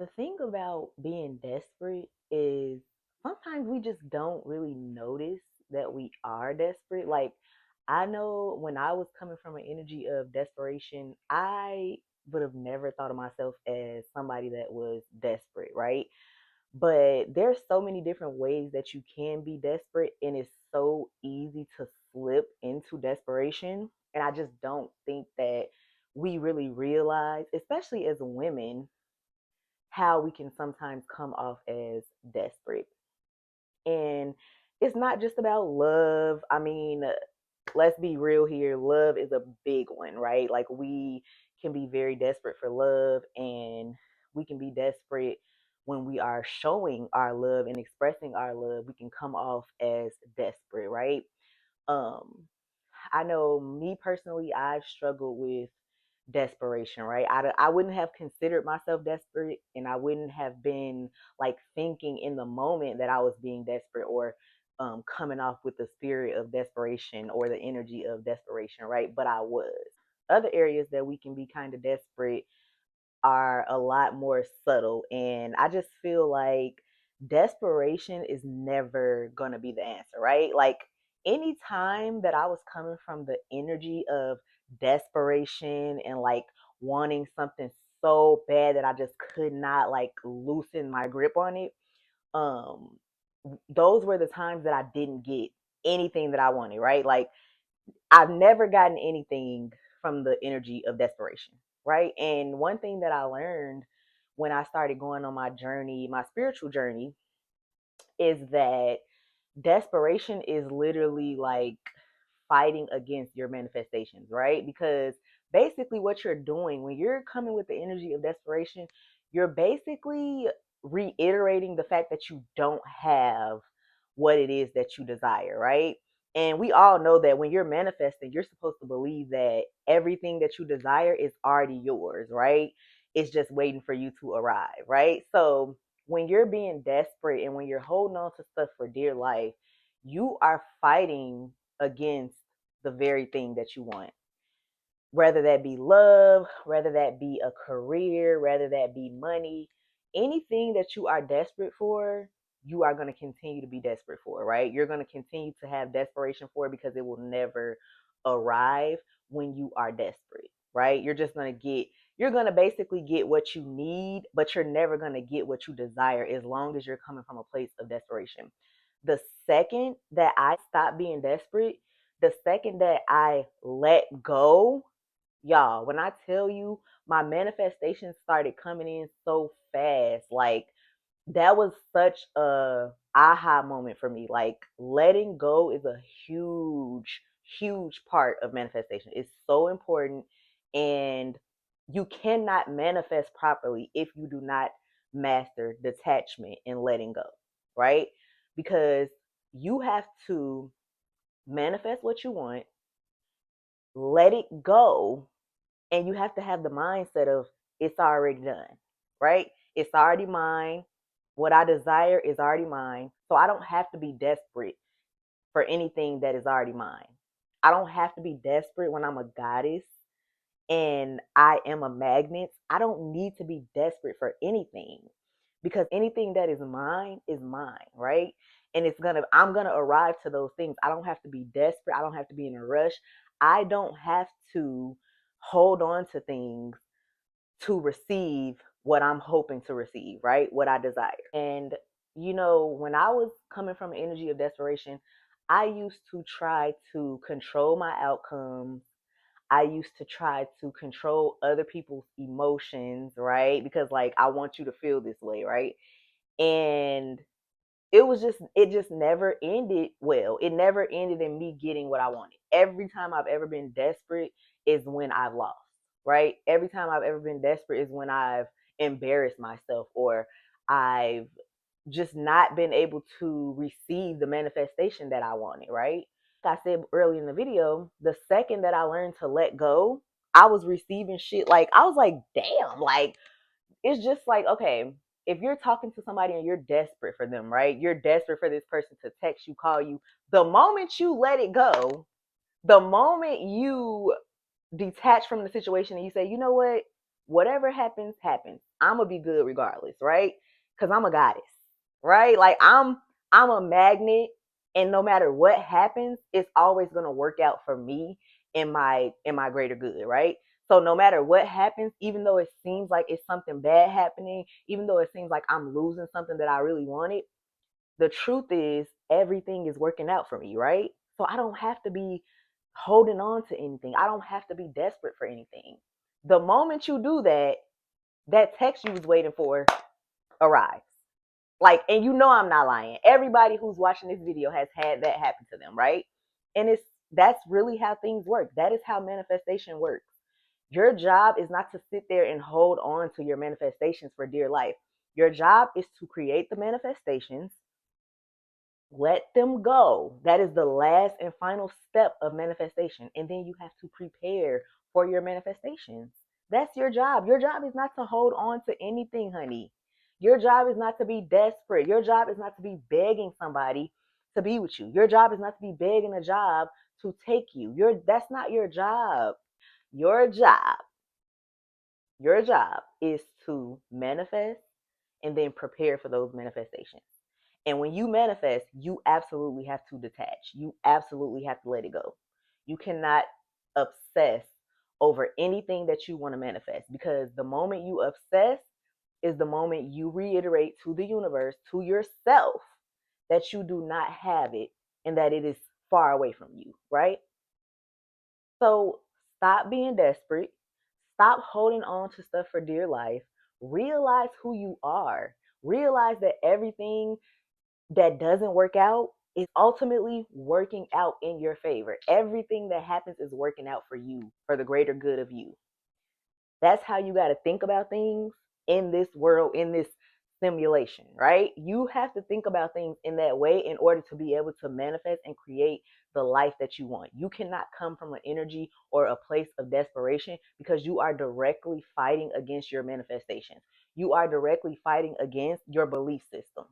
The thing about being desperate is sometimes we just don't really notice that we are desperate. Like, I know when I was coming from an energy of desperation, I would have never thought of myself as somebody that was desperate, right? But there's so many different ways that you can be desperate, and it's so easy to slip into desperation. And I just don't think that we really realize, especially as women, how we can sometimes come off as desperate. And it's not just about love. I mean, let's be real here. Love is a big one, right? Like, we can be very desperate for love, and we can be desperate when we are showing our love and expressing our love. We can come off as desperate, right? Um, I know me personally, I've struggled with desperation, right? I wouldn't have considered myself desperate, and I wouldn't have been like thinking in the moment that I was being desperate, or coming off with the spirit of desperation or the energy of desperation, right? But I was. Other areas that we can be kind of desperate are a lot more subtle. And I just feel like desperation is never going to be the answer, right? Like, anytime that I was coming from the energy of desperation and like wanting something so bad that I just could not like loosen my grip on it, um, those were the times that I didn't get anything that I wanted, right? Like, I've never gotten anything from the energy of desperation, right? And one thing that I learned when I started going on my journey, my spiritual journey, is that desperation is literally like fighting against your manifestations, right? Because basically, what you're doing when you're coming with the energy of desperation, you're basically reiterating the fact that you don't have what it is that you desire, right? And we all know that when you're manifesting, you're supposed to believe that everything that you desire is already yours, right? It's just waiting for you to arrive, right? So when you're being desperate and when you're holding on to stuff for dear life, you are fighting against the very thing that you want. Whether that be love, whether that be a career, whether that be money, anything that you are desperate for, you are going to continue to be desperate for, right? You're going to continue to have desperation for it because it will never arrive when you are desperate, right? You're going to basically get what you need, but you're never going to get what you desire as long as you're coming from a place of desperation. The second that I stopped being desperate, the second that I let go, y'all, when I tell you, my manifestations started coming in so fast. Like, that was such a aha moment for me. Like, letting go is a huge part of manifestation. It's so important, and you cannot manifest properly if you do not master detachment and letting go, right? Because you have to manifest what you want, let it go, and you have to have the mindset of it's already done, right? It's already mine. What I desire is already mine. So I don't have to be desperate for anything that is already mine. I don't have to be desperate when I'm a goddess and I am a magnet. I don't need to be desperate for anything because anything that is mine, right? And I'm gonna arrive to those things. I don't have to be desperate. I don't have to be in a rush. I don't have to hold on to things to receive what I'm hoping to receive, right? What I desire. And when I was coming from an energy of desperation, I used to try to control my outcomes. I used to try to control other people's emotions, right? Because like, I want you to feel this way, right? And it just never ended well. It never ended in me getting what I wanted. Every time I've ever been desperate is when I've lost, right? Every time I've ever been desperate is when I've embarrassed myself, or I've just not been able to receive the manifestation that I wanted, right? Like I said earlier in the video, the second that I learned to let go, I was receiving shit. Like, I was like, damn, like, it's just like, okay, if you're talking to somebody and you're desperate for them, right? You're desperate for this person to text you, call you. The moment you let it go, the moment you detach from the situation and you say, you know what? whatever happens, happens. I'm gonna be good regardless, right? Because I'm a goddess, right? Like I'm a magnet, and no matter what happens, it's always gonna work out for me in my greater good, right? So no matter what happens, even though it seems like it's something bad happening, even though it seems like I'm losing something that I really wanted, the truth is everything is working out for me, right? So I don't have to be holding on to anything. I don't have to be desperate for anything. The moment you do that, that text you was waiting for arrives. Like, and you know I'm not lying. Everybody who's watching this video has had that happen to them, right? And that's really how things work. That is how manifestation works. Your job is not to sit there and hold on to your manifestations for dear life. Your job is to create the manifestations, let them go. That is the last and final step of manifestation. And then you have to prepare for your manifestations. That's your job. Your job is not to hold on to anything, honey. Your job is not to be desperate. Your job is not to be begging somebody to be with you. Your job is not to be begging a job to take you. That's not your job. Your job, your job is to manifest and then prepare for those manifestations. And when you manifest, you absolutely have to detach. You absolutely have to let it go. You cannot obsess over anything that you want to manifest, because the moment you obsess is the moment you reiterate to the universe, to yourself, that you do not have it and that it is far away from you, right? So stop being desperate. Stop holding on to stuff for dear life. Realize who you are. Realize that everything that doesn't work out is ultimately working out in your favor. Everything that happens is working out for you, for the greater good of you. That's how you got to think about things in this world, in this simulation, right? You have to think about things in that way in order to be able to manifest and create the life that you want. You cannot come from an energy or a place of desperation, because you are directly fighting against your manifestations. You are directly fighting against your belief system,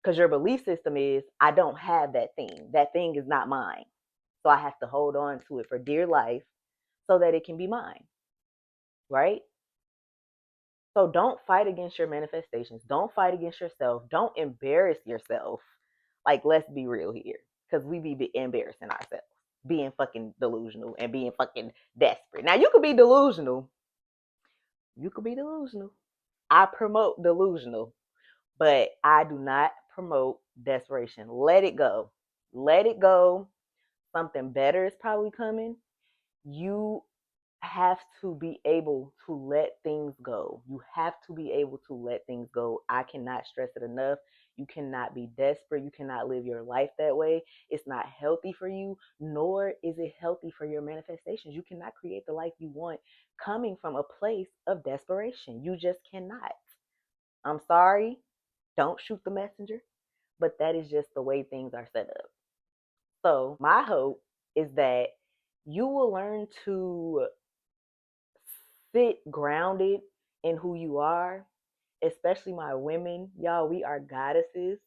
because your belief system is, I don't have that thing. That thing is not mine. So I have to hold on to it for dear life so that it can be mine, right? So don't fight against your manifestations. Don't fight against yourself. Don't embarrass yourself. Like, let's be real here, because we be embarrassing ourselves, being fucking delusional and being fucking desperate. Now, you could be delusional. You could be delusional. I promote delusional, but I do not promote desperation. Let it go. Let it go. Something better is probably coming. You have to be able to let things go. You have to be able to let things go. I cannot stress it enough. You cannot be desperate. You cannot live your life that way. It's not healthy for you, nor is it healthy for your manifestations. You cannot create the life you want coming from a place of desperation. You just cannot. I'm sorry. Don't shoot the messenger, but that is just the way things are set up. So, my hope is that you will learn to sit grounded in who you are, especially my women. Y'all, we are goddesses.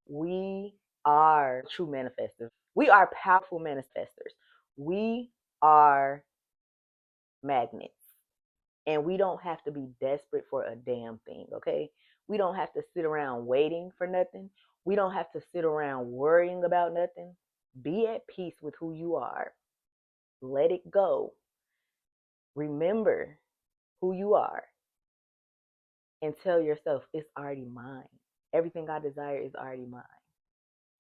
We are true manifestors. We are powerful manifestors. We are magnets. And we don't have to be desperate for a damn thing, okay? We don't have to sit around waiting for nothing. We don't have to sit around worrying about nothing. Be at peace with who you are. Let it go. Remember who you are and tell yourself, it's already mine. Everything I desire is already mine.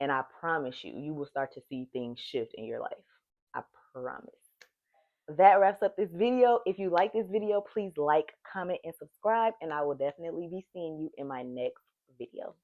And I promise you, you will start to see things shift in your life. I promise. That wraps up this video. If you like this video, please like, comment, and subscribe. And I will definitely be seeing you in my next video.